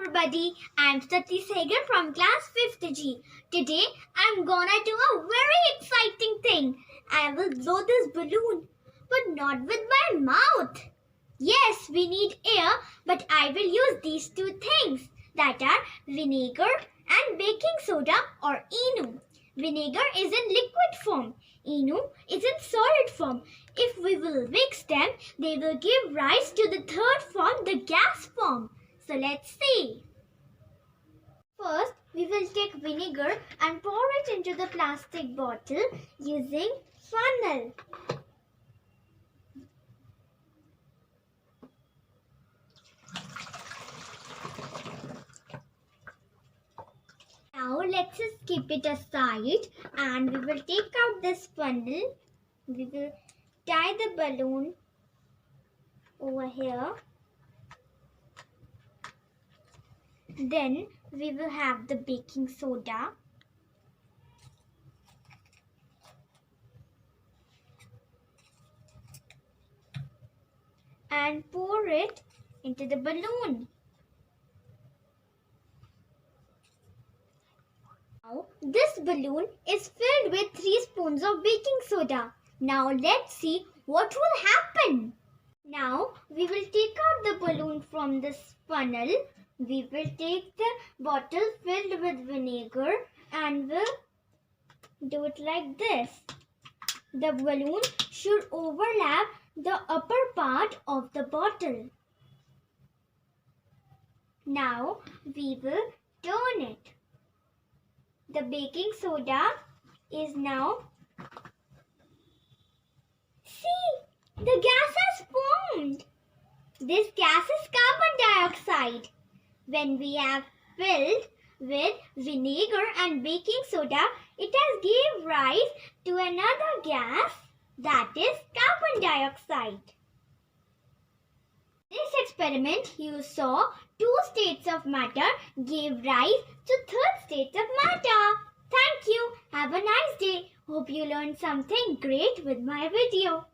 everybody, I'm Sati Segar from class 5th G. Today I'm gonna do a very exciting thing. I will blow this balloon, but not with my mouth. Yes, we need air, but I will use these two things that are vinegar and baking soda or ENO. Vinegar is in liquid form. ENO is in solid form. If we will mix them, they will give rise to the third form, the gas form. So let's see. First, we will take vinegar and pour it into the plastic bottle using funnel. Now let's just keep it aside and we will take out this funnel. We will tie the balloon over here. Then we will have the baking soda. And pour it into the balloon. Now this balloon is filled with 3 spoons of baking soda. Now let's see what will happen. Now we will take out the balloon from this funnel. We will take the bottle filled with vinegar and will do it like this. The balloon should overlap the upper part of the bottle. Now we will turn it. The baking soda is now. See, the gas has formed. This gas is carbon dioxide. When we have filled with vinegar and baking soda, it has gave rise to another gas, that is carbon dioxide. In this experiment, you saw 2 states of matter gave rise to third state of matter. Thank you. Have a nice day. Hope you learned something great with my video.